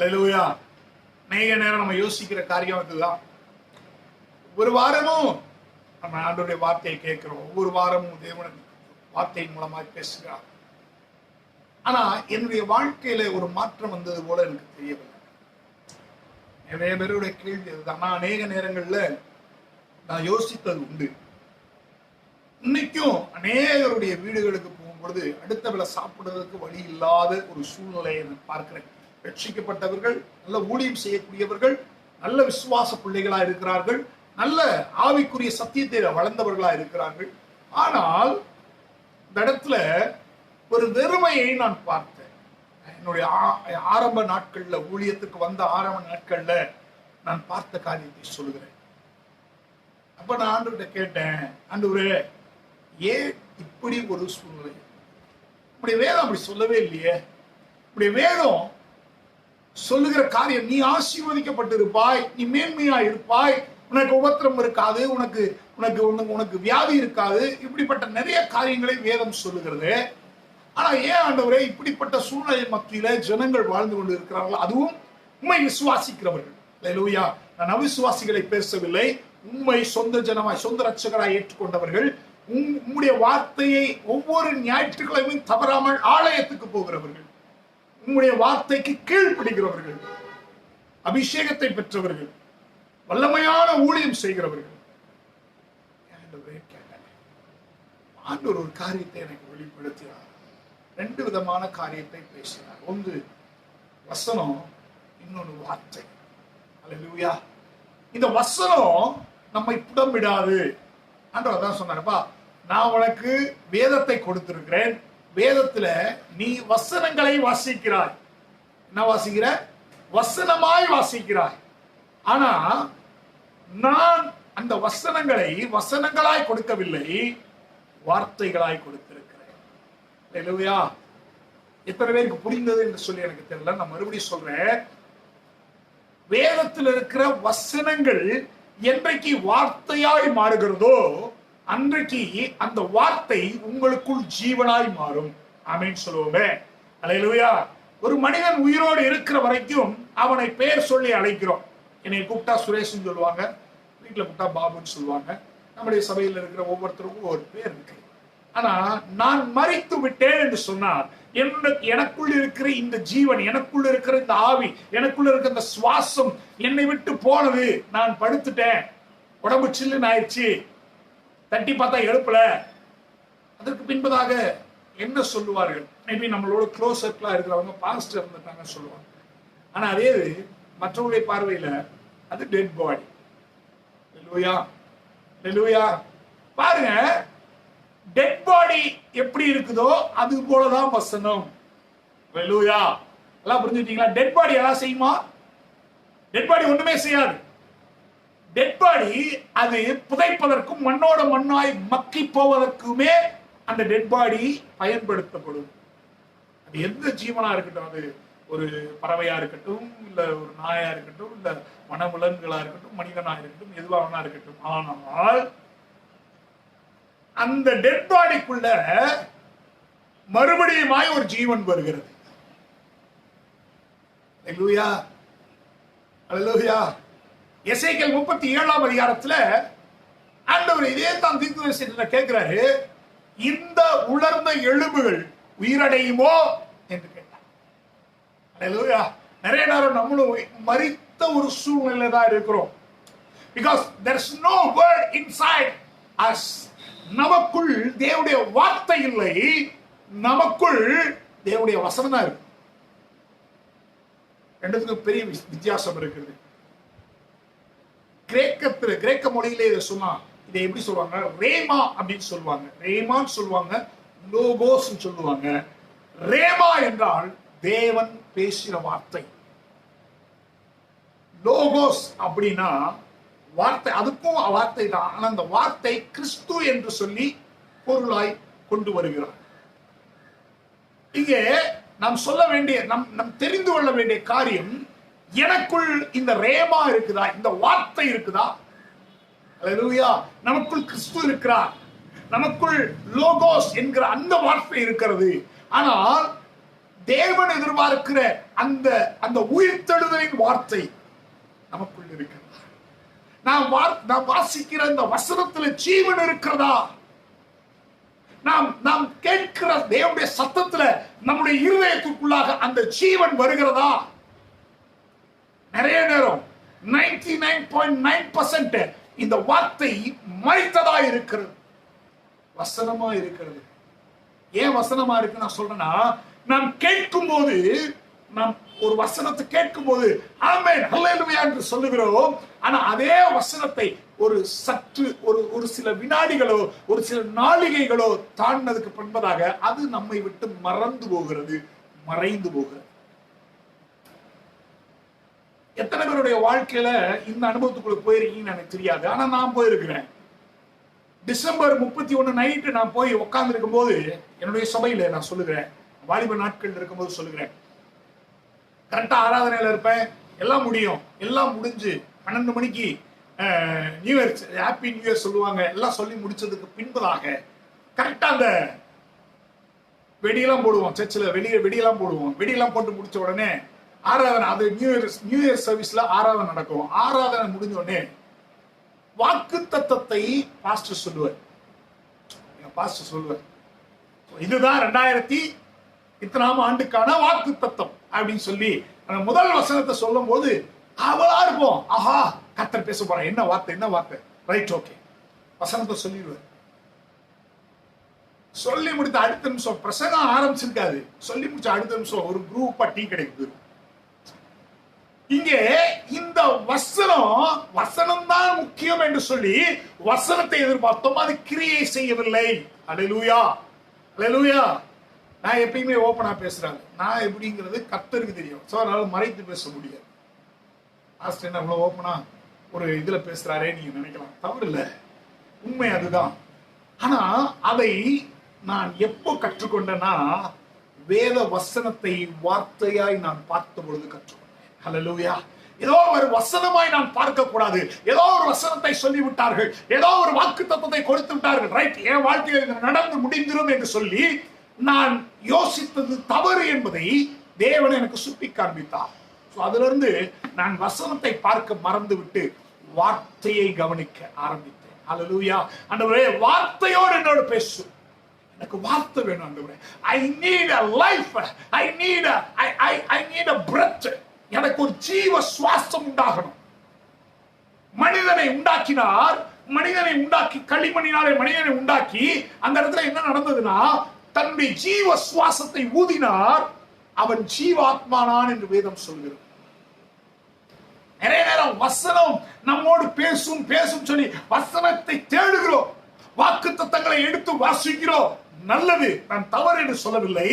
அல்லேலூயா. அநேக நேரம் நம்ம யோசிக்கிற காரியம் அதுதான். ஒரு வாரமும் நம்ம ஆண்டவருடைய வார்த்தையை கேட்கிறோம். ஒவ்வொரு வாரமும் தேவன் வார்த்தையின் மூலமாக பேசுகிறார். ஆனா என்னுடைய வாழ்க்கையில ஒரு மாற்றம் வந்தது போல எனக்கு தெரியவில்லை. நிறைய பேருடைய கேள்வி அதுதான். நான் அநேக நேரங்கள்ல நான் யோசித்தது உண்டு. இன்னைக்கும் அநேகருடைய வீடுகளுக்கு போகும்பொழுது அடுத்த வேளை சாப்பிடுறதுக்கு வழி இல்லாத ஒரு சூழ்நிலையை நான் பார்க்கிறேன். ரட்சிக்கப்பட்டவர்கள், நல்ல ஊழியம் செய்யக்கூடியவர்கள், நல்ல விசுவாச பிள்ளைகளா இருக்கிறார்கள், நல்ல ஆவிக்குரிய சத்தியத்தை வளர்ந்தவர்களா இருக்கிறார்கள். ஆனால் இந்த இடத்துல ஒரு வெறுமையை நான் பார்த்தேன். என்னுடைய ஆரம்ப நாட்கள்ல, ஊழியத்துக்கு வந்த ஆரம்ப நாட்கள்ல நான் பார்த்த காரியத்தை சொல்லுகிறேன். அப்ப நான் ஆண்டவர்கிட்ட கேட்டேன், ஆண்டவரே ஏன் இப்படி ஒரு சூழ்நிலை? இப்படி வேதம் அப்படி சொல்லவே இல்லையே. இப்படி வேதம் சொல்லுகிற காரியம், நீ ஆசீர்வதிக்கப்பட்டு இருப்பாய், நீ மேன்மையா இருப்பாய், உனக்கு உபத்திரம் இருக்காது, உனக்கு உனக்கு உனக்கு வியாதி இருக்காது, இப்படிப்பட்ட நிறைய காரியங்களை வேதம் சொல்லுகிறது. ஆனா ஏன் ஆண்டவரே இப்படிப்பட்ட சூழ்நிலை மத்தியில ஜனங்கள் வாழ்ந்து கொண்டு இருக்கிறார்கள்? அதுவும் உண்மை விசுவாசிக்கிறவர்கள். அல்லேலூயா. நான் அவிசுவாசிகளை பேசவில்லை. உண்மை சொந்த ஜனமாய், சொந்த ரட்சகராய் ஏற்றுக்கொண்டவர்கள், உம்முடைய வார்த்தையை ஒவ்வொரு ஞாயிற்றுக்கிழமையும் தவறாமல் ஆலயத்துக்கு போகிறவர்கள், உம்முடைய வார்த்தைக்கு கீழ்ப்படுகிறவர்கள், அபிஷேகத்தை பெற்றவர்கள், வல்லமையான ஊழியம் செய்கிறவர்கள். ஆண்டவர் ஒரு காரியத்தை எனக்கு வெளிப்படுத்தினார். ரெண்டு விதமான காரியத்தை பேசினார். ஒன்று வசனம், இன்னொன்று வார்த்தை. அல்லேலூயா. இந்த வசனம் நம்மை புடமிடாது. ஆண்டவர் அதான் சொன்னாருப்பா, நான் உனக்கு வேதத்தை கொடுத்திருக்கிறேன், வேதத்துல நீ வசனங்களை வாசிக்கிறாய். என்ன வாசிக்கிற? வசனமாய் வாசிக்கிறாய். ஆனா நான் அந்த வசனங்களை வசனங்களாய் கொடுக்கவில்லை, வார்த்தைகளாய் கொடுத்திருக்கிறேன். அல்லேலூயா. எத்தனை பேருக்கு புரிந்தது என்று சொல்லி எனக்கு தெரியல. நான் மறுபடியும் சொல்றேன். வேதத்தில் இருக்கிற வசனங்கள் என்றைக்கு வார்த்தையாய் மாறுகிறதோ அன்றைக்கு அந்த வார்த்தை உங்களுக்குள் ஜீவனாய் மாறும். ஆமென் சொல்லுவோமே. அல்லேலூயா. ஒரு மனிதன் உயிரோடு இருக்கிற வரைக்கும் அவனை பெயர் சொல்லி அழைக்கிறோம். என்னை கூப்பிட்டா சுரேஷ்னு சொல்லுவாங்க, வீட்டுல கூப்பிட்டா பாபுன்னு சொல்லுவாங்க. நம்முடைய சபையில் இருக்கிற ஒவ்வொருத்தருக்கும் ஒரு பேர் இருக்கு. ஆனா நான் மரித்து விட்டேன் என்று சொன்னார், எனக்குள் இருக்கிற இந்த ஜீவன், எனக்குள்ள இருக்கிற இந்த ஆவி, எனக்குள்ள இருக்கிற இந்த சுவாசம் என்னை விட்டு போனது. நான் படுத்துட்டேன், உடம்பு சில்லுன்னு ஆயிடுச்சு, தட்டி பார்த்தா எழுப்பல. அதற்கு பின்பதாக என்ன சொல்லுவார்கள்? மேபி நம்மளோட க்ளோஸ் சர்க்கிளா இருக்கிறவங்க பாஸ்டர் இருந்துட்டாங்க சொல்லுவாங்க. ஆனா அதே மற்றவங்களுடைய பார்வையில அது டெட் பாடி. அல்லேலூயா. அல்லேலூயா. பாருங்க, டெட் பாடி எப்படி இருக்குதோ அது போலதான் வசனம். அல்லேலூயா. எல்லாம் புரிஞ்சுட்டீங்களா? டெட் பாடி எல்லாம் செய்யுமா? டெட் பாடி ஒண்ணுமே செய்யாது. டெட் பாடி அது புதைப்பதற்கும் மண்ணோட மண்ணாய் மக்கி போவதற்குமே அந்த டெட் பாடி பயன்படுத்தப்படும். அது எந்த ஜீவனா இருக்கட்டும், அது ஒரு பறவையா இருக்கட்டும், இல்ல ஒரு நாயா இருக்கட்டும், இல்ல வனவிலங்குகளா இருக்கட்டும், மனிதனா இருக்கட்டும், எதுவாக இருக்கட்டும். ஆனால் அந்த டெட் பாடிக்குள்ள மறுபடியுமாய் ஒரு ஜீவன் வருகிறது. அல்லேலூயா. அல்லேலூயா. எசேக்கியேல் 37ஆம் அதிகாரத்துல ஆண்டவர் இதே தான் தீர்க்கதரிசனத்துல கேட்கிறாரு, இந்த உலர்ந்த எலும்புகள் உயிரடையுமோ என்று கேட்டார். அல்லேலூயா. நிறைய நேரம் நம்மளும் மரித்த ஒரு சூழ்நிலையில தான் இருக்கிறோம். Because there is no word inside us. நமக்குள் தேவனுடைய வார்த்தை இல்லை, நமக்குள் தேவனுடைய வசனம் தான் இருக்கு. ரெண்டுத்துக்கும் பெரிய வித்தியாசம் இருக்குது. கிரேக்க மொழியிலே இதை சொன்னா, இதை எப்படி சொல்லுவாங்க? ரேமா அப்படின்னு சொல்லுவாங்க, ரேமான்னு சொல்லுவாங்க, லோகோஸ் சொல்லுவாங்க. ரேமா என்றால் தேவன் பேசின வார்த்தை. லோகோஸ் அப்படின்னா வார்த்தை, அதுக்கும் வார்த்தை தான். ஆனா அந்த வார்த்தை கிறிஸ்து என்று சொல்லி பொருளாய் கொண்டு வருகிறார். இங்கே நாம் சொல்ல வேண்டிய, நம் தெரிந்து கொள்ள வேண்டிய காரியம், எனக்குள் இந்த ரேமா இருக்குதா, இந்த வார்த்தை இருக்குதா? அல்லேலூயா. நமக்குள் கிறிஸ்து இருக்கிறார், நமக்குள் லோகோஸ் என்கிற அந்த வார்த்தை இருக்கிறது. ஆனால் தேவன் எதிர்பார்க்கிற அந்த அந்த உயிர்த்தெழுதலின் வார்த்தை நமக்குள் இருக்கிறதா? நாம் வாசிக்கிற இந்த வசனத்துல ஜீவன் இருக்கிறதா? நாம் கேட்கிற தேவனுடைய சத்தத்துல நம்முடைய இருதயத்துக்குள்ளாக அந்த ஜீவன் வருகிறதா? நிறைய நேரம் 99.9% இந்த வார்த்தை மரித்ததா இருக்கிறது, வசனமா இருக்கிறது. ஏன் வசனமா இருக்கு நான் சொல்றேன்னா, நாம் கேட்கும் போது, நாம் ஒரு வசனத்தை கேட்கும் போது ஆமென் ஹல்லேலூயா என்று சொல்லுகிறோம். ஆனா அதே வசனத்தை ஒரு சற்று ஒரு சில வினாடிகளோ ஒரு சில நாளிகைகளோ தாண்டினதுக்கு பின்பதாக அது நம்மை விட்டு மறந்து போகிறது, மறைந்து போகிறது. எத்தனை பேருடைய வாழ்க்கையில இந்த அனுபவத்துக்குள்ள போயிருக்கீங்கன்னு எனக்கு தெரியாது. ஆனா நான் போயிருக்கிறேன். டிசம்பர் 31 நைட்டு நான் போய் உட்கார்ந்து இருக்கும் போது, என்னுடைய சபையில நான் சொல்லுகிறேன், வாலிப நாட்கள் இருக்கும்போது சொல்லுகிறேன், கரெக்டா ஆராதனையில இருப்பேன், எல்லாம் முடியும், எல்லாம் முடிஞ்சு 12 மணிக்கு new year, happy new year சொல்லுவாங்க. எல்லாம் சொல்லி முடிச்சதுக்கு பின்பதாக கரெக்டா அந்த வெடியெல்லாம் போடுவோம், சர்ச்சில் வெடியெல்லாம் போடுவோம். வெடியெல்லாம் போட்டு முடிச்ச உடனே ஆராதனை, அது நியூ இயர் சர்வீஸ்ல ஆராதனை நடக்கும். ஆராதனை முடிஞ்ச உடனே வாக்கு தத்தத்தை பாஸ்டர் சொல்லுவார். இதுதான் 2000 ஆண்டுக்கான வாக்கு தத்தம் அப்படின்னு சொல்லி அந்த முதல் வசனத்தை சொல்லும் போது அவளா இருப்போம். ஆஹா, கர்த்தர் பேச போறேன், என்ன வார்த்தை, ரைட், ஓகே, வசனத்தை சொல்லிடுவார். சொல்லி முடித்த அடுத்த நிமிஷம் பிரசங்கம் ஆரம்பிச்சிருக்காது, சொல்லி முடிச்ச அடுத்த நிமிஷம் ஒரு குரூப்பா டீ கிடைக்குது. இங்கே இந்த வசனம் தான் முக்கியம் என்று சொல்லி வசனத்தை எதிர்பார்த்தோம், அது கிரியை செய்யவில்லை. அல்லேலூயா, அல்லேலூயா. நான் எப்பயுமே ஓப்பனா பேசுறேன். நான் எப்படிங்கிறது கர்த்தருக்கு தெரியும். சோ அதனால மறைத்து பேச முடியாது. லாஸ்ட் என்ன அவ்வளவு ஓப்பனா ஒரு இதுல பேசுறாரே நீங்க நினைக்கலாம், தவறு இல்லை, உண்மை அதுதான். ஆனா அதை நான் எப்போ கற்றுக்கொண்டேன்னா, வேத வசனத்தை வார்த்தையாய் நான் பார்த்த பொழுது கற்றுக்கொண்டேன். ஹல்லேலூயா. ஏதோ ஒரு வசனமாய் நான் பார்க்க கூடாது. ஏதோ ஒரு வசனத்தை சொல்லி விட்டார்கள், ஏதோ ஒரு வாக்கு தத்துவத்தை கொடுத்து விட்டார்கள், ரைட், என் வாழ்க்கையில் நடந்து முடிந்திரும் என்று சொல்லி நான் யோசித்தது தவறு என்பதை தேவன் எனக்கு சுட்டி காண்பித்தார். அதுல இருந்து நான் வசனத்தை பார்க்க மறந்து விட்டு வார்த்தையை கவனிக்க ஆரம்பித்தேன். ஹல்லேலூயா. ஆண்டவரே, வார்த்தையோடு என்னோடு பேசு, எனக்கு வார்த்தை வேணும் ஆண்டவரே. I need a life, I need a breath. எனக்கு ஒரு ஜீவ சுவாசம் உண்டாகணும். மனிதனை உண்டாக்கினார், மனிதனை உண்டாக்கி களிமண்ணினாலே மனிதனை உண்டாக்கி அந்த இடத்துல என்ன நடந்ததுன்னா, தன்னுடைய ஜீவ சுவாசத்தை ஊதினார், அவன் ஜீவாத்மானான் என்று வேதம் சொல்கிறது. நிறைய நேரம் வசனம் நம்மோடு பேசும் சொல்லி வசனத்தை தேடுகிறோம், வாக்கு தத்தங்களை எடுத்து வாசிக்கிறோம். நல்லது, நான் தவறு என்று சொல்லவில்லை.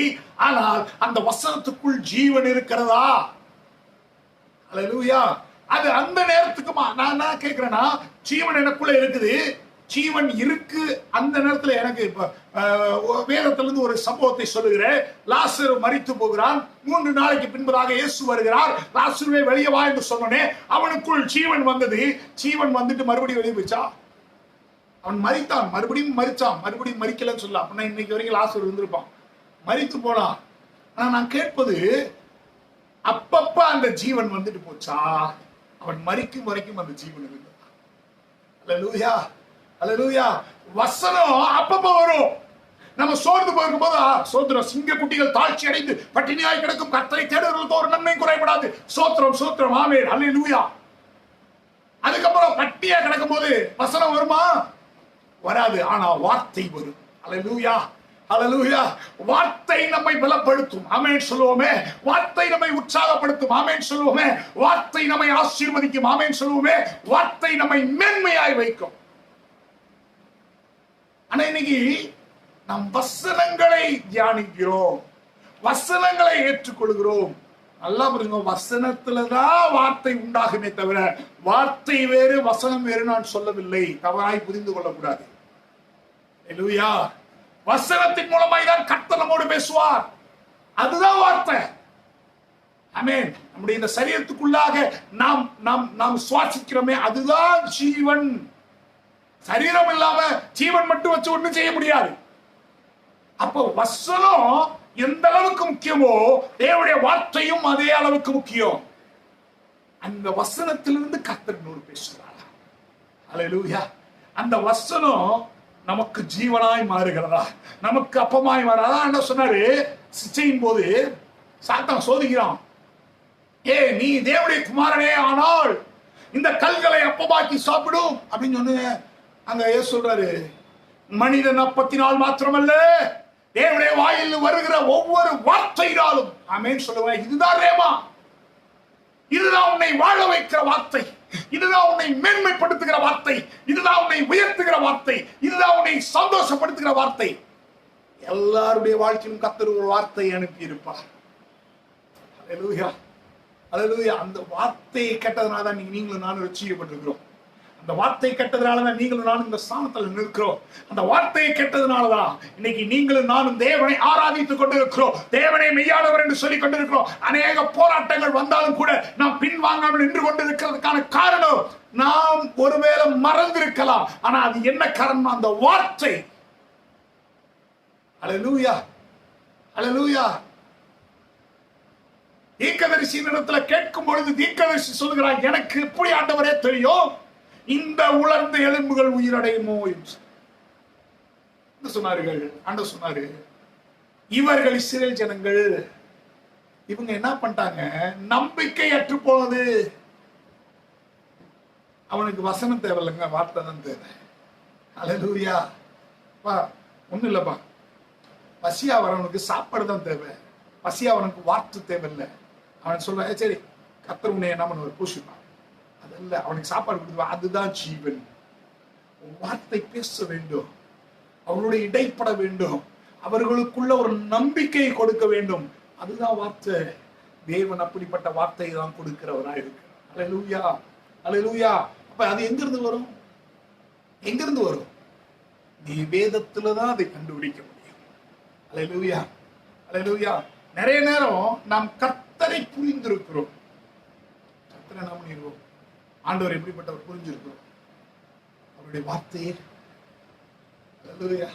ஆனால் அந்த வசனத்துக்குள் ஜீவன் இருக்கிறதா? அல்லேலூயா. அது அந்த நேரத்துக்குமா நான் கேட்கிறேன்னா, ஜீவன் எனக்குள்ள இருக்குது, ஜீவன் இருக்கு. அந்த நேரத்துல எனக்கு வேதத்திலிருந்து ஒரு சம்பவத்தை சொல்லுகிறேன். லாசரு மரித்து போகிறான். 3 நாளைக்கு பின்பதாக இயேசு வருகிறார். லாசருவே வெளியே வா என்று சொன்னோனே அவனுக்குள் ஜீவன் வந்தது. ஜீவன் வந்துட்டு மறுபடியும் வெளியே போச்சா? அவன் மரித்தான், மறுபடியும் மரிச்சான், மறுபடியும் மரிக்கலன்னு சொல்ல. அப்படின்னா இன்னைக்கு வரைக்கும் லாசரு இருந்திருப்பான், மரித்து போனான். ஆனா நான் கேட்பது, அப்பப்ப அந்த ஜீவன் வந்துட்டு போச்சா? அவன் மரிக்கும் வரைக்கும் அந்த ஜீவன் இருந்தது. அல்லேலூயா, அல்லேலூயா. வசனம் அப்பப்ப வரும். நம்ம சோர்ந்து போயிருக்கும் போது சோத்திரம், சிங்க குட்டிகள் தாழ்ச்சி அடைந்து பட்டினியாய் கிடக்கும் கர்த்தரை தேடுகிறவர்களுக்கு ஒரு நன்மை குறைபடாது. சோத்திரம், சோத்திரம், ஆமென், அல்லேலூயா. அதுக்கப்புறம் பட்டியா கிடக்கும் போது வசனம் வருமா? வராது. ஆனா வார்த்தை வரும். அல்லேலூயா, அல்லேலூயா. வார்த்தை நம்மை பலப்படுத்தும், ஆமென் சொல்லுவோமே. வார்த்தை நம்மை உற்சாகப்படுத்தும், ஆமென் சொல்லுவோமே. வார்த்தை நம்மை ஆசீர்வதிக்கும், ஆமென் சொல்லுவோமே. வார்த்தை நம்மை மேன்மையாய் வைக்கும். ஆனா இன்னைக்கு நாம் வசனங்களை தியானிக்கிறோம், வசனங்களை ஏற்றுக்கொள்கிறோம். நல்லா புரியுங்க, வசனத்துலதான் வார்த்தை உண்டாகுமே தவிர வார்த்தை வேறு வசனம் வேறு நான் சொல்லவில்லை. தவறாய் புரிந்து கொள்ளக்கூடாது. அல்லேலூயா. வசனத்தின் மூலமாய் தான் கர்த்தர் நம்மோடு பேசுவார். அதுதான் வார்த்தை. ஆமென். நம்முடைய இந்த சரீரத்துக்குள்ளாக நாம் சுவாசிக்கிறோமே, அதுதான் ஜீவன். சரீரம் இல்லாம ஜீவன் மட்டும் வச்சு ஒண்ணும் செய்ய முடியாது. அப்போ வசனம் எந்த அளவுக்கு முக்கியமோ தேவனுடைய வார்த்தையும் அதே அளவுக்கு முக்கியம். அந்த வசனத்திலிருந்து கர்த்தர் நூறு பேசுகிறார். அல்லேலூயா. அந்த வசனம் நமக்கு ஜீவனாய் மாறுகிறதா, நமக்கு அப்பமாய் மாறாதா? என்ன சொன்னாரு? சிச்சையின் போது சாத்தான் சோதிக்கிறான். நீ தேவனுடைய குமாரனே ஆனால் இந்த கல்களை அப்பமாக்கி சாப்பிடும் அப்படின்னு சொன்ன அங்க ஏசு சொல்றாரு, மனிதன் அப்பத்தினால் மாத்திரமல்ல தேவனுடைய வாயில் வருகிற ஒவ்வொரு வார்த்தையினாலும் ஆமென் சொல்லுவேன். இதுதான் ரேமா, இதுதான் உன்னை வாழ வைக்கிற வார்த்தை, இதுதான் உன்னை மேன்மைப்படுத்துகிற வார்த்தை, இதுதான் உன்னை உயர்த்துகிற வார்த்தை, இதுதான் உன்னை சந்தோஷப்படுத்துகிற வார்த்தை. எல்லாருடைய வாழ்க்கையிலும் கர்த்தர் ஒரு வார்த்தை அனுப்பி இருப்பார். அல்லேலூயா, அல்லேலூயா. அந்த வார்த்தையை கேட்டதனால தான் நீங்களும் நானும் ரட்சிக்கப்பட்டிருக்கிறோம். அந்த வார்த்தை கேட்டதுனாலதான் நீங்களும் நானும் இந்த ஸ்தானத்தில் நிற்கிறோம். அந்த வார்த்தையை கேட்டதுனாலதான் இன்னைக்கு நீங்களும் நானும் தேவனை ஆராதித்துக் கொண்டிருக்கிறோம், தேவனை மெய்யானவர் என்று சொல்லிக் கொண்டிருக்கிறோம். அநேக போராட்டங்கள் வந்தாலும் கூட நாம் பின்வாங்காமல் நின்று கொண்டிருக்கிறதுக்கான காரணம் நாம் ஒருவேளை மறந்திருக்கலாம். ஆனா அது என்ன காரணம்? அந்த வார்த்தை. அல்லேலூயா, அல்லேலூயா. தீர்க்கதரிசியின் இடத்துல கேட்கும் பொழுது தீர்க்கதரிசி சொல்கிறார், எனக்கு எப்படி ஆண்டவரே தெரியும் இந்த உலர்ந்த எலும்புகள் உயிரடையுமோ என்று சொன்னார்கள். ஆண்டவர் சொன்னாரு, இவர்கள் இஸ்ரவேல் ஜனங்கள் இவங்க என்ன பண்ணிட்டாங்க? நம்பிக்கை அற்று போனது. அவனுக்கு வசனம் தேவையில்லைங்க, வார்த்தை தான் தேவை. அல்லேலூயா. ஒண்ணு இல்லப்பா, பசியா வரவனுக்கு சாப்பாடு தான் தேவை, பசியா அவனுக்கு வார்த்தை தேவையில்லை. அவன் சொல்ற, சரி கர்த்தர் உன்னை என்ன பண்ணுவார்? பூசிப்பான். அதல்ல, அவனுக்கு சாப்பாடு கொடுத்துருவா. அதுதான் ஜீவன். வார்த்தை பேச வேண்டும், அவர்களுடைய இடைப்பட வேண்டும், அவர்களுக்குள்ள ஒரு நம்பிக்கையை கொடுக்க வேண்டும். அதுதான் வார்த்தை. தேவன் அப்படிப்பட்ட வார்த்தையை தான் கொடுக்கிறவராக இருக்கிறார். அல்லேலூயா, அல்லேலூயா. அப்ப அது எங்கிருந்து வரும்? எங்கிருந்து வரும்? நீ வேதத்துலதான் அதை கண்டுபிடிக்க முடியும். அல்லேலூயா, அல்லேலூயா. நிறைய நேரம் நாம் கர்த்தரை புரிந்திருக்கிறோம், கர்த்தரை என்ன பண்ணிருக்கோம்? ஆண்டவர் எப்படிப்பட்டவர் புரிஞ்சிருக்கிறோம், அவருடைய வார்த்தையே. அல்லேலூயா.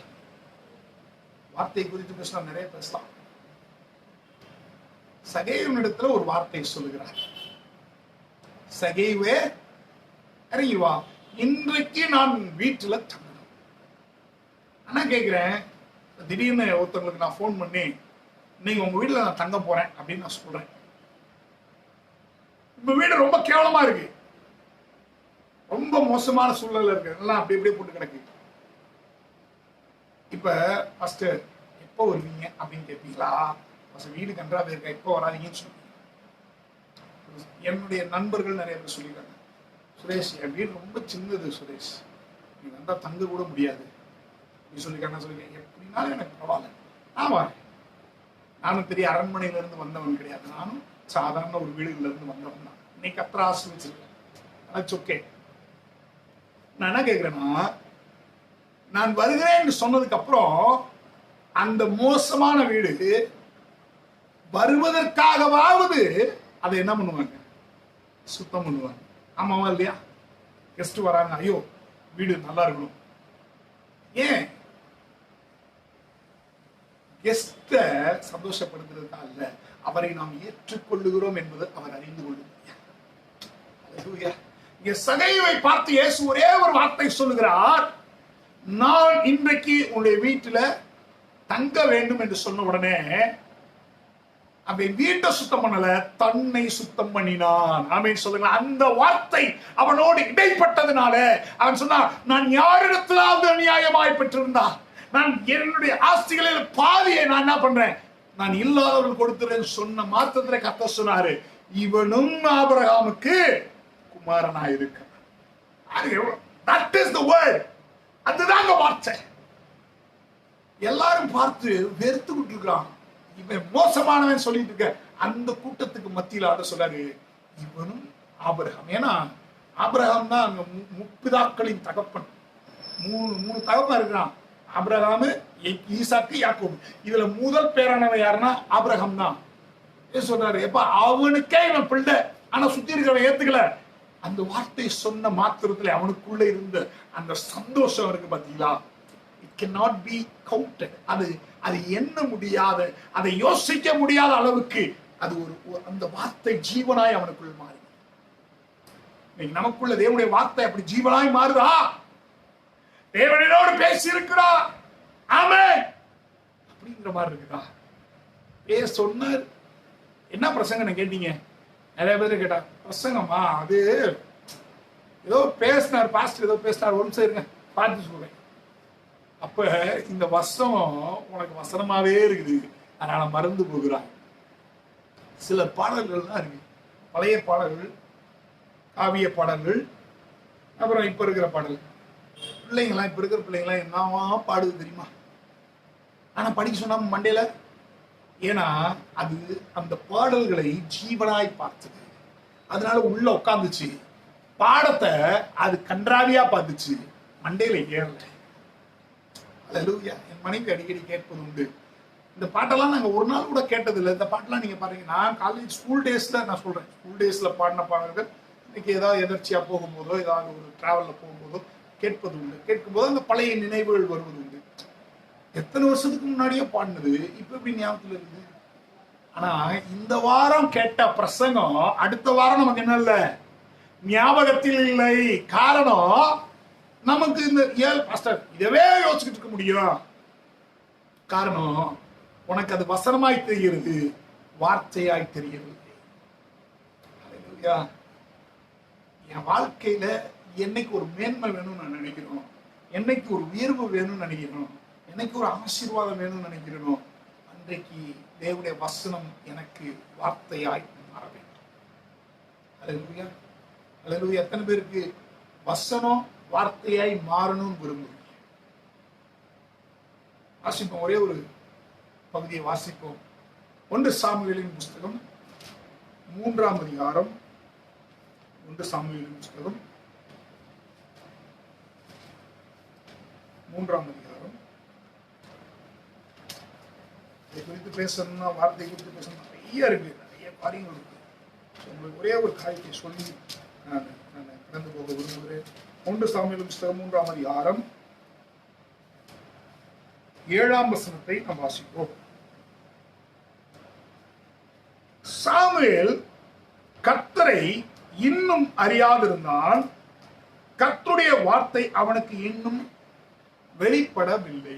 வார்த்தை குறித்து பேசலாம், நிறைய பேசலாம். சகேயுனிடத்துல ஒரு வார்த்தை சொல்லுகிறார். சகேயுவே இறங்கி வா, இன்றைக்கு நான் வீட்டுல தங்கணும். ஆனா கேட்கிறேன், திடீர்னு ஒருத்தவங்களுக்கு நான் போன் பண்ணி, நீங்க உங்க வீட்டுல நான் தங்க போறேன் அப்படின்னு நான் சொல்றேன். இப்ப வீடு ரொம்ப கேவலமா இருக்கு, ரொம்ப மோசமான சூழ்நிலை இருக்கு, எல்லாம் அப்படி அப்படியே போட்டு கிடக்கு. இப்ப ஃபர்ஸ்ட் எப்போ வருவீங்க அப்படின்னு கேட்பீங்களா? வீடு கன்றாவே இருக்கா, எப்போ வராதீங்கன்னு சொல்லுவீங்க. என்னுடைய நண்பர்கள் நிறைய பேர் சொல்லியிருக்காங்க, சுரேஷ் என் வீடு ரொம்ப சின்னது சுரேஷ், நீ வந்தா தங்க கூட முடியாது நீ சொல்லியிருக்காங்க. சொல்லியிருக்கேன், எப்படின்னாலும் எனக்கு பரவாயில்ல, ஆமா. நானும் பெரிய அரண்மனையில இருந்து வந்தவன் கிடையாது, நானும் சாதாரண ஒரு வீடுல இருந்து வந்தவன் தான். இன்னைக்கு அத்தனை ஆசிரியச்சிருக்கேன், that's okay. நான் என்ன கேட்கிறேன்னா, நான் வருகிறேன் சொன்னதுக்கு அப்புறம் அந்த மோசமான வீடு வருவதற்காகவாவது அதை என்ன பண்ணுவாங்க? சுத்தம் பண்ணுவாங்க. ஆமாவா இல்லையா? கெஸ்ட் வராங்க, ஐயோ வீடு நல்லா இருக்கணும். ஏன்? கெஸ்ட சந்தோஷப்படுத்துறதுக்கா அல்ல, அவரை நாம் ஏற்றுக்கொள்ளுகிறோம் என்பது அவர் அறிந்து கொள்ளுகிறார். இங்க சகைவை பார்த்து இயேசு ஒரே ஒரு வார்த்தை சொல்லுகிறார், நான் இன்றைக்கு உன்னுடைய வீட்டுல தங்க வேண்டும் என்று சொன்ன உடனே அவன் வீட்டை சுத்தம் பண்ணல, தன்னை சுத்தம் பண்ணினான். ஆமென் சொல்லுங்க. அந்த வார்த்தை அவனோடு இடைப்பட்டதுனால அவன் சொன்னான், நான் யாரிடத்திலாவது அநியாயமாய் பெற்றிருந்தா, நான் என்னுடைய ஆஸ்திகளில் பாதியை நான் என்ன பண்றேன், நான் இல்லாதவர்கள் கொடுத்துறேன்னு சொன்ன மாத்திரத்துல கர்த்தர் சொன்னாரு, இவனும் ஆபிரகாமுக்கு குமாரனாயிருக்கிறான். That is the word. அதுதாங்க வார்த்தை. எல்லாரும் பார்த்து வெறுத்துக்கிட்டு இருக்கான், இவன் மோசமானவன் சொல்லிட்டு இருக்க. அந்த கூட்டத்துக்கு மத்தியில் ஆட சொல்றாரு, இவனும் ஆபிரகாம். ஏன்னா ஆபிரகாம் தான் அங்க முப்பிதாக்களின் தகப்பன். மூணு தகப்பன் இருக்கிறான், ஆபிரகாம், ஈசாக்கு, யாக்கோபு. இதுல முதல் பேரானவன் யாருன்னா ஆபிரகாம் தான். சொல்றாரு, எப்ப அவனுக்கே இவன் பிள்ளை, ஆனா சுத்தி இருக்கிறவன் ஏத்துக்கல. அந்த வார்த்தை சொன்ன மாத்திரத்துல அவனுக்குள்ள இருந்த அந்த சந்தோஷம் இருக்கு பாத்தீங்களா, it can not be counted. அது எண்ண முடியாத, அதை யோசிக்க முடியாத அளவுக்கு அது அந்த வார்த்தை ஜீவனாய் அவனுக்குள் மாறி. நமக்குள்ள தேவனுடைய வார்த்தை அப்படி ஜீவனாய் மாறுதா? தேவனோடு பேசி இருக்கிறா, ஆமென் அப்படிங்கிற மாதிரி இருக்குதா? சொன்னார். என்ன பிரசங்கம் கேட்டீங்க? நிறைய பேர் கேட்டா, பிரசங்கமா அது ஏதோ பேசினார், பாஸ்டர் ஏதோ பேசினார், ஒரு நிமிஷம் இருங்க பார்த்து சொல்றேன். அப்ப இந்த வசனம் உனக்கு வசனமாவே இருக்குது, அதனால மறந்து போகிறான். சில பாடல்கள் தான் இருக்கு, பழைய பாடல்கள், காவிய பாடல்கள், அப்புறம் இப்ப இருக்கிற பாடல்கள். பிள்ளைங்களாம் இப்ப இருக்கிற பிள்ளைங்களாம் என்னவா பாடுது தெரியுமா? ஆனா படிக்க சொன்னா மண்டையில, ஏன்னா அது அந்த பாடல்களை ஜீவனாய் பார்த்தது, அதனால உள்ள உட்காந்துச்சு. பாடத்தை அது கன்றாவியா பார்த்துச்சு, மண்டையில ஏறல. அல்லேலூயா. என் மனைவி அடிக்கடி கேட்பது உண்டு. இந்த பாட்டெல்லாம் நாங்க ஒரு நாள் கூட கேட்டது இல்லை. இந்த பாட்டெல்லாம் நீங்க பாருங்க, நான் காலேஜ் ஸ்கூல் டேஸ்ல நான் சொல்றேன், ஸ்கூல் டேஸ்ல பாடின பாடல்கள் இன்னைக்கு ஏதாவது எதர்ச்சியா போகும்போதோ ஏதாவது ஒரு டிராவல்ல போகும்போதோ கேட்பது உண்டு. கேட்கும்போது அந்த பழைய நினைவுகள் வருவது உண்டு. எத்தனை வருஷத்துக்கு முன்னாடியே பாடினது இப்ப எப்படி ஞாபகத்துல இருக்குது. ஆனா இந்த வாரம் கேட்ட பிரசங்கம் அடுத்த வாரம் நமக்கு என்ன இல்லை, ஞாபகத்தில் இல்லை. காரணம், நமக்கு இந்த பாஸ்டர் இதவே யோசிச்சுட்டு இருக்க முடியும். காரணம், உனக்கு அது வசனமாய் தெரிகிறது, வார்த்தையாய் தெரியவில்லை. என் வாழ்க்கையில என்னைக்கு ஒரு மேன்மை வேணும்னு நான் நினைக்கிறோம், என்னைக்கு ஒரு உயர்வு வேணும்னு நினைக்கிறோம், என்னைக்கு ஒரு ஆசீர்வாதம் வேணும்னு நினைக்கிறோம், அன்றைக்கு தேவனுடைய வசனம் எனக்கு வார்த்தையாய் மாற வேண்டும். அல்லேலூயா. அல்லேலூயா. எத்தனை பேருக்கு வசனம் வார்த்தையாய் மாறணும்னு விரும்புகிறீங்க? வாசிப்போம், ஒரே ஒரு பகுதியை வாசிப்போம். 1 சாமுவேலின் புஸ்தகம் 3ஆம் அதிகாரம். 1 சாமுவேலின் புஸ்தகம் 3ஆம் அதிகாரம். இதை குறித்து பேசணும்னா, வார்த்தை குறித்து பேசணும் நிறைய இருக்கு, நிறைய காரியங்கள் இருக்கு. உங்களுக்கு ஒரே ஒரு காரியத்தை சொல்லி நான் கடந்து போக விரும்புகிறேன். 1 சாமுவேலின் புஸ்தகம் 3ஆம் அதிகாரம் 7ஆம் வசனத்தை நாம் வாசிப்போம். சாமுவேல் கர்த்தரை இன்னும் அறியாதிருந்தான், கர்த்தருடைய வார்த்தை அவனுக்கு இன்னும் வெளிப்படவில்லை.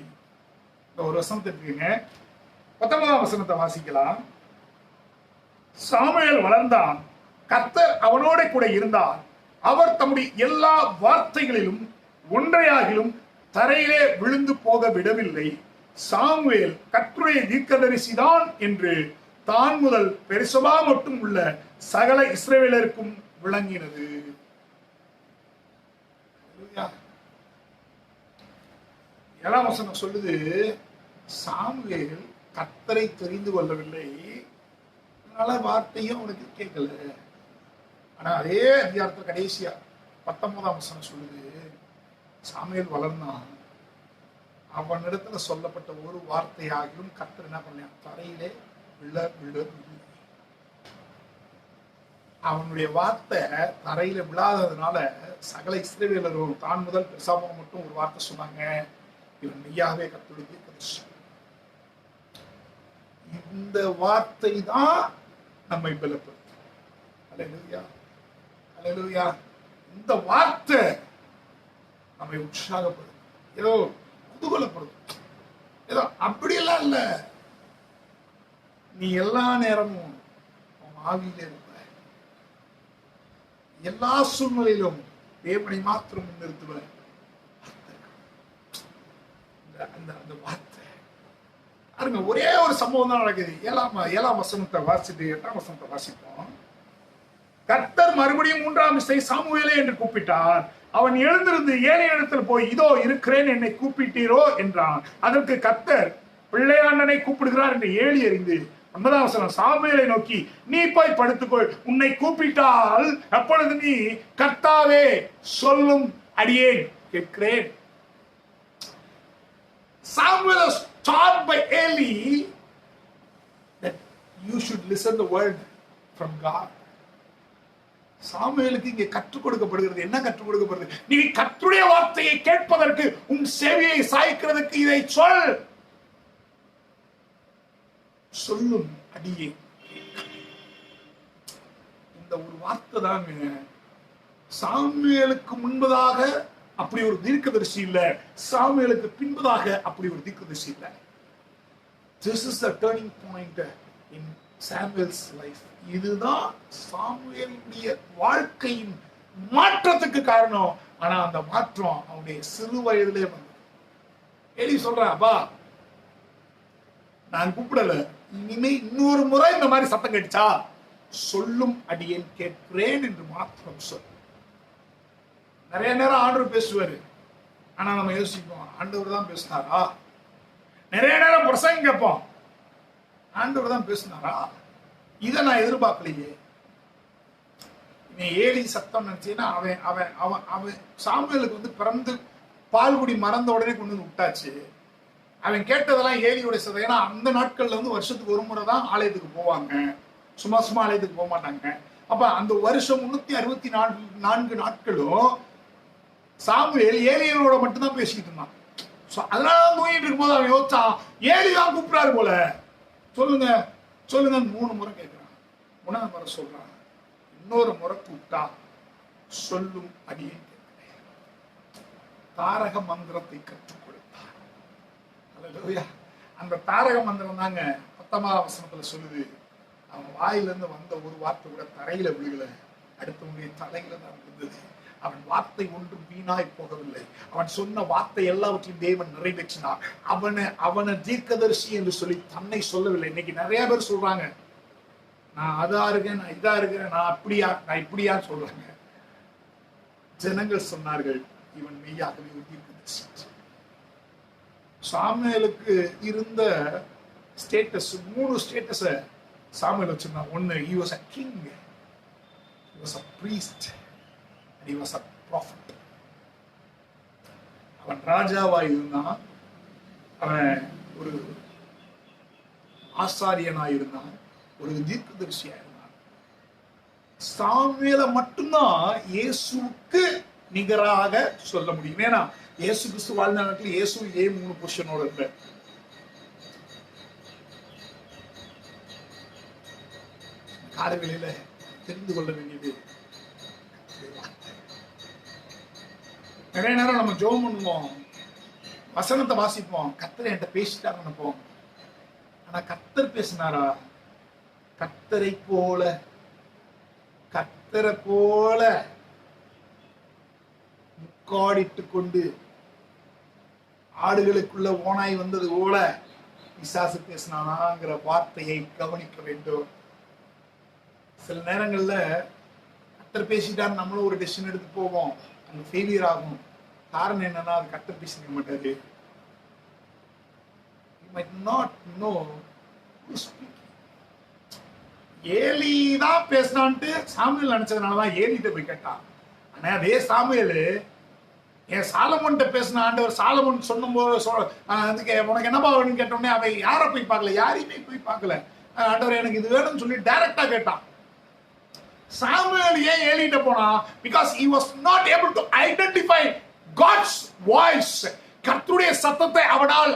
இந்த ஒரு வசனத்தை இருக்குங்க. 19ஆம் வசனத்தை வாசிக்கலாம். சாமுவேல் வளர்ந்தான், கர்த்தர் அவனோட கூட இருந்தார், அவர் தம்முடைய எல்லா வார்த்தைகளிலும் ஒன்றையாகிலும் தரையிலே விழுந்து போக விடவில்லை. சாமுவேல் கர்த்தருடைய தீர்க்கதரிசிதான் என்று தான் முதல் பெரிசபா மட்டும் உள்ள சகல இஸ்ரவேலருக்கும் விளங்கினது. 7ஆம் வசனம் சொல்லுது, சாமுவேல் கர்த்தரை தெரிந்து கொள்ளவில்லை, அதனால வார்த்தையும் அவனுக்கு கேட்கல. ஆனா அதே அதிகாரத்துல கடைசியா 19ஆம் வசனம் சொல்லுது, சாமுவேல் வளர்ந்தான், அவனிடத்துல சொல்லப்பட்ட ஒரு வார்த்தையாகிலும் கர்த்தர் என்ன பண்ண தரையிலே விழவில்லை. அவனுடைய வார்த்தை தரையில விழாததுனால சகல இஸ்ரவேலரும் தான் முதல் பெருசாம மட்டும் ஒரு வார்த்தை சொன்னாங்க, இவன் மெய்யாகவே கர்த்தருடைய தீர்க்கதரிசி. இந்த வார்த்தை தான் நம்மை பலப்படுத்தும். அல்லேலூயா. அல்லேலூயா. இந்த வார்த்தை நம்மை உற்சாகப்படுத்தும், ஏதோ குதூகலப்படுத்தும், ஏதோ அப்படியெல்லாம் இல்ல. நீ எல்லா நேரமும் ஆவியில இருப்ப, எல்லா சூழ்நிலையிலும் தேவனை மாத்திரம் முன்னிறுத்துவ. அந்த வார்த்தை பாருங்க, ஒரே ஒரு சம்பவம் தான் நடக்குது. 7ஆம் வசனத்தை வாசிட்டு 8ஆம் வசனத்தை வாசிப்போம். கர்த்தர் மறுபடியும் 3ஆம் விசை சாமுவேலே என்று கூப்பிட்டார். அவன் எழுந்திருந்து ஏழை இடத்துல போய், இதோ இருக்கிறேன், என்னை கூப்பிட்டீரோ என்றான். அதற்கு கர்த்தர் பிள்ளையாண்டனை கூப்பிடுகிறார் என்று ஏழி அறிந்து 9ஆம் வசனம், சாமுவேலை நோக்கி, நீ போய் படுத்துக்கொள், உன்னை கூப்பிட்டால் அப்பொழுது நீ கர்த்தாவே சொல்லும், அடியேன் கேட்கிறேன். Samuel was taught by Eli that you should listen the word from God. சாமுவேலுக்கு இங்கே கற்றுக் கொடுக்கப்படுகிறது. என்ன கற்றுக் கொடுக்கப்படுது? நீ கர்த்தருடைய வார்த்தையை கேட்பதற்கு உன் செவியை சாய்க்கிறதுக்கு இதை சொல்லும் அடியே. இந்த ஒரு வார்த்தை தாங்க சாமுவேலுக்கு முன்பதாக அப்படி ஒரு தீர்க்கதரிசி இல்ல, சாமுவேலுக்கு பின்பதாக அப்படி ஒரு தீர்க்கதரிசி இல்ல. This is the turning point in Samuel's life. இதுதான் சாமுவேலுடைய வாழ்க்கையின் மாற்றத்துக்கு காரணம். ஆனா அந்த மாற்றம் அவனுடைய சிறு வயதிலே வந்தது. ஏலி சொல்றான், அப்பா நான் கூப்பிடல, இனிமே இன்னொரு முறை இந்த மாதிரி சத்தம் கேட்டுச்சா சொல்லும் அடியேன் கேட்கிறேன் என்று மாத்திரம் சொல். நிறைய நேரம் ஆண்டவர் பேசுவாரு, ஆனா நம்ம யோசிப்போம் ஆண்டவர் தான் பேசினாரா? நிறைய நேரம் பிரசங்கம் கேட்போம், ஆண்டவர் தான் பேசினாரா? இதை நான் எதிர்பார்க்கலையே. ஏலி சத்தம் நினைச்சீங்கன்னா அவன் அவன் அவன் அவன் சாமுவேலுக்கு வந்து பிறந்து பால்குடி மறந்த உடனே கொண்டு வந்து விட்டாச்சு. அவன் கேட்டதெல்லாம் ஏலியோட சதை. ஏன்னா அந்த நாட்கள்ல வந்து வருஷத்துக்கு ஒரு முறை தான் ஆலயத்துக்கு போவாங்க, சும்மா சும்மா ஆலயத்துக்கு போக மாட்டாங்க. அப்ப அந்த வருஷம் 364 நாட்களும் சாமுவேல் ஏலியனோட மட்டும்தான் பேசிக்கிட்டு இருந்தான். அதனால தூங்கிட்டு இருக்கும்போது அவன் யோசிச்சான், ஏலிதான் கூப்பிடாரு போல, சொல்லுங்க சொல்லுங்க 3 முறை கேட்கிறான். 1ஆவது முறை சொல்றான், இன்னொரு முறை கூப்பிட்டா சொல்லும் அடியே கேட்கிறேன். தாரக மந்திரத்தை கற்றுக் கொடுத்தார். அந்த தாரக மந்திரம் தாங்க 10ஆம் வசனத்துல சொல்லுது, அவன் வாயிலிருந்து வந்த ஒரு வார்த்தை கூட தரையில விழுகல, அடுத்தவனுடைய தலையில தான் விழுந்தது. அவன் வார்த்தை ஒன்றும் வீணாய் போகவில்லை. அவன் சொன்ன வார்த்தை எல்லாவற்றையும் தேவன் நிறைவேற்றினார். அவனை தீர்க்கதரிசி என்று சொல்லி தன்னை சொல்லவில்லை. இன்னைக்கு நிறைய பேர் சொல்றாங்க, நான் அதா இருக்கேன், நான் இதா இருக்கிறேன், நான் அப்படியா நான் இப்படியா சொல்றாங்க. ஜனங்கள் சொன்னார்கள், இவன் மெய்யாகவே ஒரு தீர்க்கதரிசி. சாமுவேலுக்கு இருந்த ஸ்டேட்டஸ் 3 ஸ்டேட்டஸ சாமுவேல் வச்சிருந்தான். 1, he was a king, he was a priest, and he was a prophet. அவன் ராஜாவாய் இருந்தான், அவன் ஒரு ஆசாரியனாய் இருந்தான், ஒரு தீர்க்கதரிசியா இருந்தான். சாமுவேலை மட்டும்தான் இயேசுவுக்கு நிகராக சொல்ல முடியும். ஏன்னா இயேசு கிறிஸ்து வாழ்ந்த நாட்டில் இயேசு 3 புருஷனோட இருந்த. காலவெளியில தெரிந்து கொள்ள வேண்டியது, நிறைய நேரம் நம்ம ஜெபம் பண்ணுவோம், வசனத்தை வாசிப்போம், கர்த்தர் என்கிட்ட பேசிட்டாரு நினைப்போம். ஆனா கர்த்தர் பேசினாரா? கர்த்தரை போல முக்காடிட்டு கொண்டு ஆடுகளுக்குள்ள ஓனாய் வந்தது போல பிசாசு பேசினானாங்கிற வார்த்தையை கவனிக்க வேண்டும். சில நேரங்கள்ல கர்த்தர் பேசிட்டான்னு நம்மளும் ஒரு டெசிஷன் எடுத்து போவோம், அங்க ஃபெயிலியர் ஆகும். காரணம் என்னன்னா, அது கர்த்தர் பேசிக்க மாட்டாரு. You might not know who is speaking. Eli தான் பேசினான்ட்டு சாமுவேல் நினைச்சதுனாலதான் ஏலிட்ட போய் கேட்டான். ஆனா அதே சாமுவேல் என் சாலமோன்ட்ட பேசின ஆண்டவர் சாலமோன் சொன்னும்போது உனக்கு என்னப்பா வேணும்னு கேட்டோடனே அவன் யாரை போய் பார்க்கல, யாரையுமே போய் பார்க்கல. ஆண்டவர் எனக்கு இது வேணும்னு சொல்லி டைரக்டா கேட்டான். சாமுவேல் ஏன் ஏலிட்ட போனா? because he was not able to identify God's voice. கர்த்தருடைய சத்தத்தை அவனால்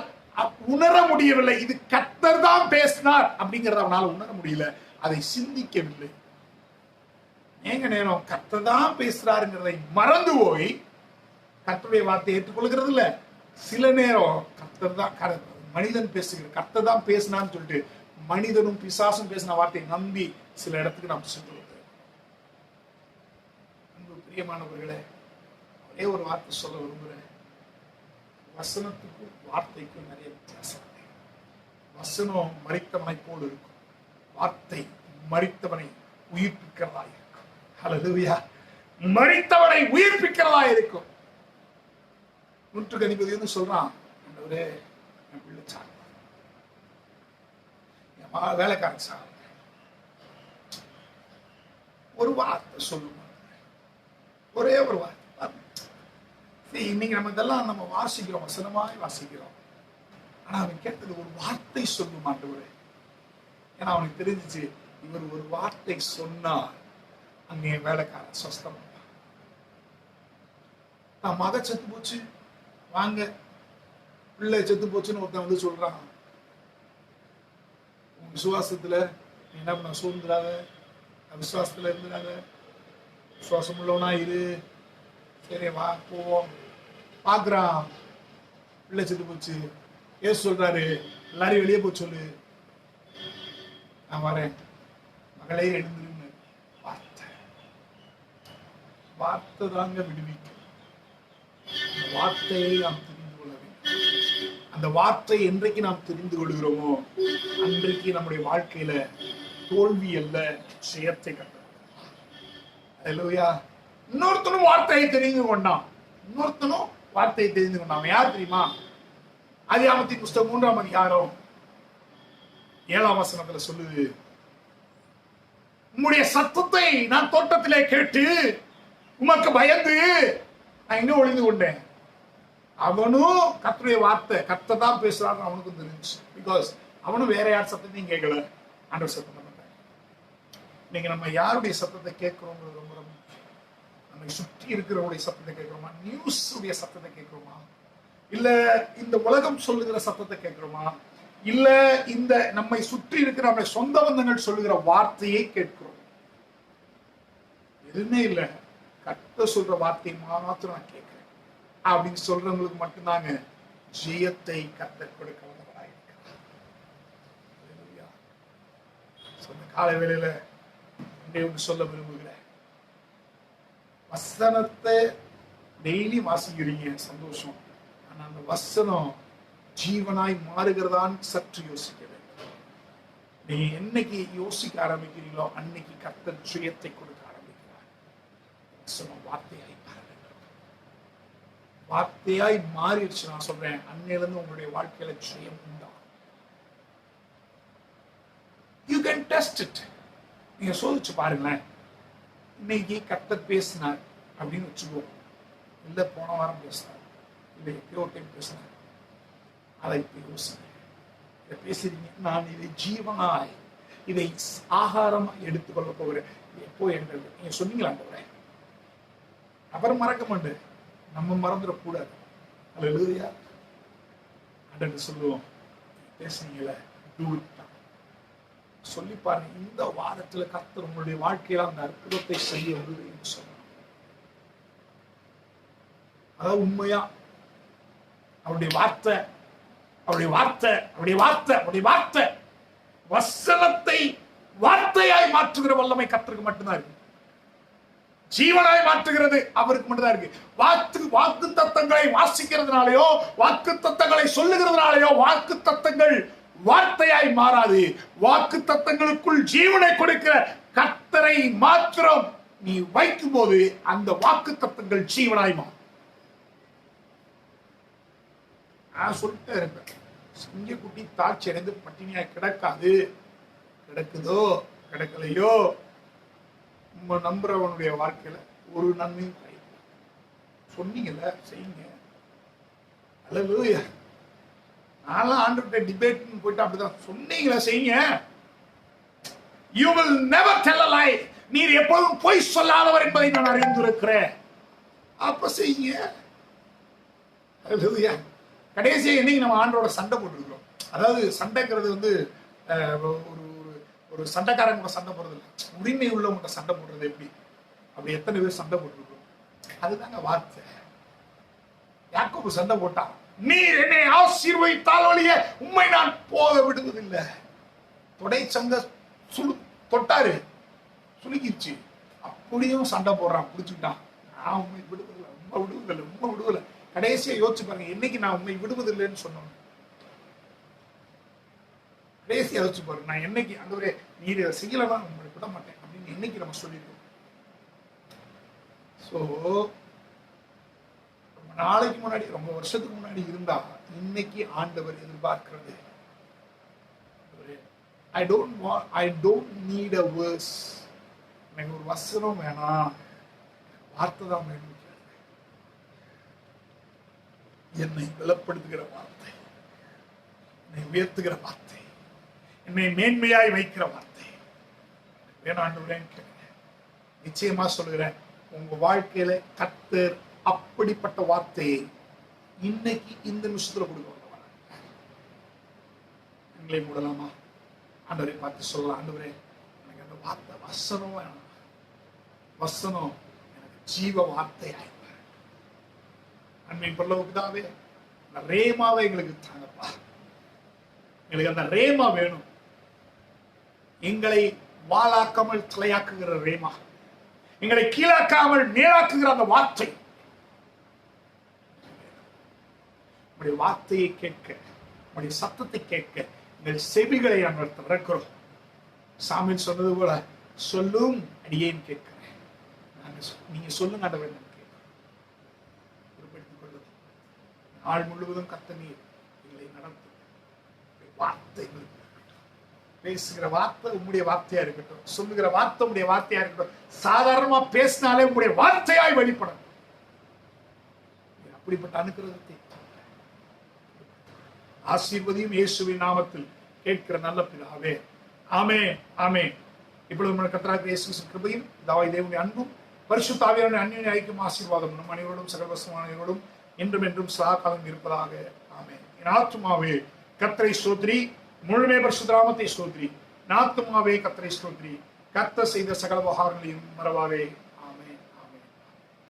உணர முடியவில்லை. இது கர்த்தர் தான் பேசினார் அப்படிங்கறத அவனால் உணர முடியல, அதை சிந்திக்கவில்லை. ஏங்க நேரம் கர்த்தர் தான் பேசுறாருங்கிறதை மறந்து போய் கர்த்தருடைய வார்த்தையை ஏற்றுக்கொள்கிறது இல்ல. சில நேரம் கர்த்தர் தான் மனிதன் பேசுகிற கர்த்தர் தான் பேசினான்னு சொல்லிட்டு மனிதனும் பிசாசும் பேசின வார்த்தையை நம்பி சில இடத்துக்கு நாம் சென்று பிரியமானவர்களே, ஒரே ஒரு வார்த்தை சொல்ல விரும்புகிறேன். வசனத்துக்கும் வார்த்தைக்கும் நிறைய வித்தியாசம். வசனம் மரித்தவனை போல் இருக்கும், வார்த்தை மரித்தவனை உயிர்ப்பிக்கிறதா இருக்கும். ஹல்லேலூயா! மரித்தவனை உயிர்ப்பிக்கிறதா இருக்கும். 150 சொல்றான், ஆண்டவரே என் பிள்ளை சார், என் வேலைக்காரன் சார், ஒரு வார்த்தை சொல்லுமா, ஒரே ஒரு வார்த்தை. இன்னைக்கு நம்ம இதெல்லாம் நம்ம வாசிக்கிறோம், வசனமாய் வாசிக்கிறோம். ஆனா அவன் கேட்டது ஒரு வார்த்தை சொல்லும் ஆண்டவரே. ஏன்னா அவனுக்கு தெரிஞ்சிச்சு, இவர் ஒரு வார்த்தை சொன்னார் அங்கே வேலைக்காரன் சொஸ்தம். நான் மக செத்து போச்சு, வாங்க பிள்ளை செத்து போச்சுன்னு ஒருத்தன் வந்து சொல்றான். உன் விசுவாசத்துல என்ன பண்ண சூழ்ந்துடாத, விசுவாசத்துல இருந்துடாத, விசுவாசம் உள்ளவனா இரு. சரி வா போவோம். பாக்குறான் பிள்ளை செத்து போச்சு. ஏசு சொல்றாரு, எல்லாரையும் வெளியே போய் சொல்லு, நான் வரேன், மகளே எழுந்துருன்னு. வார்த்தை வார்த்தை தாங்க விடுவிக்கும். அந்த வார்த்தையை நாம் தெரிந்து கொள்ள வேண்டும். அந்த வார்த்தை என்றைக்கு நாம் தெரிந்து கொள்கிறோமோ அன்றைக்கு நம்முடைய வாழ்க்கையில தோல்வி அல்ல, ஜெயத்தை கண்டோம். அல்லேலூயா. இன்னொருத்தனும் வார்த்தையை தெரிந்து கொண்டான். இன்னொருத்தனும் வார்த்தையை தெரிந்து கொண்டான். யார் தெரியுமா? ஆதியாகமத்தின் புஸ்தகம் 3ஆம் அதிகாரம் 7ஆம் வசனத்துல சொல்லுது, உம்முடைய சத்தத்தை நான் தோட்டத்திலே கேட்டு உமக்கு பயந்து நான் எங்க ஒளிந்து கொண்டேன். அவனும் கர்த்தருடைய வார்த்தை, கர்த்தர் தான் பேசுறான்னு அவனுக்கும் தெரிஞ்சு. பிகாஸ் அவனும் வேற யார் சத்தத்தையும் கேட்கல, ஆண்டவர் சத்தம் பண்ண. இன்னைக்கு நம்ம யாருடைய சத்தத்தை கேட்கிறோங்கிறது ரொம்ப ரொம்ப முக்கியம். நம்மை சுற்றி இருக்கிறவங்களுடைய சத்தத்தை கேட்கிறோமா, நியூஸ் உடைய சத்தத்தை கேட்கிறோமா, இல்ல இந்த உலகம் சொல்லுகிற சத்தத்தை கேட்கிறோமா, இல்ல இந்த நம்மை சுற்றி இருக்கிற நம்முடைய சொந்த பந்தங்கள் சொல்லுகிற வார்த்தையை கேட்கிறோம்? எதுவுமே இல்ல, கர்த்தர் சொல்ற வார்த்தை மாத்திரம் நான் கேட்கிறேன் அப்படின்னு சொல்றவங்களுக்கு மட்டும்தாங்க ஜெயத்தை கர்த்தர் கொடுக்க வல்லவராயிருக்கிறார். காலை வேளையில சொல்ல விரும்புகிறேன், வசனத்தை டெய்லி வாசிக்கிறீங்க, சந்தோஷம். ஆனா அந்த வசனம் ஜீவனாய் மாறுகிறதான்னு சற்று யோசிக்க வேண்டும். நீங்க என்னைக்கு யோசிக்க ஆரம்பிக்கிறீங்களோ அன்னைக்கு கர்த்தர் ஜெயத்தை கொடுக்க ஆரம்பிக்கிறார். வசனம் வார்த்தையாய் மாற வேண்டும். வார்த்தையாய் மாறிடுச்சு. நான் சொல்றேன், அன்னையிலிருந்து உங்களுடைய வாழ்க்கையில ஜெயம் உண்டா. You can test it. நீங்க சோதிச்சு பாருங்களேன். இன்னைக்கு கர்த்தர் பேசினார் அப்படின்னு வச்சுக்குவோம், இல்ல போன வாரம் பேசினார், இல்லை எப்பயோ டைம் பேசினார், அதை இப்ப யோசிங்க. இதை பேசுறீங்க, நான் இதை ஜீவனாய், இதை ஆகாரமா எடுத்துக்கொள்ள போகிறேன். எப்போ எங்கள் நீங்க சொன்னீங்களா? அப்புறம் மறக்க மாட்டேன், நம்ம மறந்துடக்கூடாது. அல்லேலூயா. அன்று சொல்லுவோம், பேசுனீங்கள டூ இட். சொல்லி பாருங்க, இந்த வாரத்துல கர்த்தர் உங்களுடைய வாழ்க்கையில அந்த அற்புதத்தை செய்ய முடியும் சொல்லணும். அதாவது உண்மையா அவருடைய வார்த்தை, அவருடைய வார்த்தை, அவருடைய வார்த்தை, அவருடைய வார்த்தை, வசனத்தை வார்த்தையாய் மாற்றுகிற வல்லமை கர்த்தருக்கு மட்டும்தான் இருக்கு. ஜீவனாய் மாற்றுகிறது அவருக்கு மட்டும்தான் இருக்கு. வாக்கு தத்தங்களை வாசிக்கிறதுனாலயோ, வாக்கு தத்தங்களை சொல்லுகிறதுனாலயோ வாக்கு தத்தங்கள் வார்த்தையாய் மாறாது. வாக்கு தத்தங்களுக்குள் ஜீவனை கொடுக்கிற கர்த்தரை மாத்திரம் நீ வைக்கும் போது அந்த வாக்கு தத்தங்கள் ஜீவனாய் மாறும். நான் சொல்லிட்டே இருப்பேன், சிங்கக்குட்டி தாட்சி அடைந்து பட்டினியா கிடக்காது. கிடக்குதோ கிடக்கலையோ, நம்ம நம்புறவனுடைய வாழ்க்கையில ஒரு நன்மையும் சொன்னீங்கல்ல, செய்யுங்க. அல்லேலூயா. நான்லாம் ஆண்டவர்கிட்ட டிபேட் போயிட்டு அப்படிதான், சொன்னீங்களா செய்யுங்க. You will never tell a lie. நீர் எப்பொழுதும் பொய் சொல்லாதவர் என்பதை நான் அறிந்திருக்கிறேன். அப்ப செய்யுங்க. அல்லேலூயா. கடைசியா என்னைக்கு நம்ம ஆண்டோட சண்டை போட்டுருக்கிறோம். அதாவது சண்டைங்கிறது வந்து ஒரு சண்டைக்காரங்க கூட சண்டை போடுறது இல்லை, உரிமை உள்ளவங்க சண்டை போடுறது எப்படி, அப்படி எத்தனை பேர் சண்டை போட்டுருக்கிறோம். அதுதாங்க வார்த்தை. யாக்கோபு சண்டை போட்டான், நீர் என்னை ஆசீர்வதித்தால் ஒழிய உம்மை நான் போக விடுவதில்லை. தொடை சங்க தொட்டாரு, சுலுக்கிச்சு. அப்படியும் சண்டை போடுறான், பிடிச்சுக்கிட்டான். நான் உண்மை விடுவதில்லை, உண்மை விடுவதில்லை, உண்மை விடுவதில்லை. கடைசியா யோசிச்சு பாருங்க, என்னைக்கு நான் உண்மை விடுவதில்லைன்னு சொன்னோம். கடைசியா யோசிச்சு பாருங்க, நான் என்னைக்கு ஆண்டவரே நீர் செய்யலன்னா உங்களை விட மாட்டேன் அப்படின்னு என்னைக்கு நம்ம சொல்லிருக்கோம். சோ ரொம்ப நாளைக்கு முன்னாடி, ரொம்ப வருஷத்துக்கு முன்னாடி இருந்தா இன்னைக்கு ஆண்டவர் எதிர்பார்க்கிறது, I don't need a verse. எனக்கு ஒரு வசனம் வேணாம், வார்த்தை தான் வேணும். என்னை பலப்படுத்துகிற வார்த்தை, என்னை உயர்த்துகிற வார்த்தை, என்னை மேன்மையாய் வைக்கிற வார்த்தை வேணாண்டவரே கேட்கிறேன். நிச்சயமா சொல்லுகிறேன், உங்க வாழ்க்கையில கர்த்தர் அப்படிப்பட்ட வார்த்தையை இன்னைக்கு இந்த நிமிஷத்துல கொடுக்க வந்தவன். எங்களை மூடலாமா? ஆண்டவரை பார்த்து சொல்லலாம், ஆண்டவரே எனக்கு அந்த வார்த்தை வசனம் வேணும், வசனம் எனக்கு ஜீவ வார்த்தையாய் அன்னை பரலோகபிதாவே, அந்த ரேமாவை எங்களுக்கு தாங்கப்பா. எங்களுக்கு அந்த ரேமா வேணும். எங்களை வாளாக்காமல் தலையாக்குகிற ரேமா, எங்களை கீழாக்காமல் மேலாக்குகிற அந்த வார்த்தை, உங்களுடைய வார்த்தையை கேட்க, உங்களுடைய சத்தத்தை கேட்க எங்கள் செவிகளை நாங்கள் திறக்கிறோம். சாமியில் சொன்னது போல, சொல்லும் அடியேன் கேட்கிறேன். நீங்க சொல்லுங்க ஆண்டவரே, பொறுப்பெடுத்துக் கொள்ளும். நாள் முழுவதும் கர்த்தர் நீர் எங்களை நடத்தும். வார்த்தை பேசுகிற வார்த்தை உம்முடைய வார்த்தையா இருக்கட்டும், சொல்லுகிற வார்த்தை உம்முடைய வார்த்தையா இருக்கட்டும். சாதாரணமா பேசினாலே உம்முடைய வார்த்தையாய் வெளிப்படும். அப்படிப்பட்ட அனுக்கிரகத்தை ஆசீர்வதியும் இயேசுவின் நாமத்தில் கேட்கிற நல்ல பிதாவே, ஆமென், ஆமென். இப்பொழுது நம்ம கர்த்தராகிய இயேசு கிருபையும் பிதாவாகிய தேவனுடைய அன்பும் பரிசுத்த ஆவியானவருடைய அன்யோன்ய ஐக்கியம் ஆசீர்வாதம் நம் அனைவரோடும் சகலவசமானவரோடும் என்றும் என்றும் சதா காலம் இருப்பதாக. ஆமென். என் ஆத்துமாவே கர்த்தரை ஸ்தோத்திரி, முழுமே பரிசுத்த நாமத்தை ஸ்தோத்திரி. என் ஆத்துமாவே கர்த்தரை ஸ்தோத்திரி, கர்த்தர் செய்த சகல உபகாரங்களையும் மறவாதே.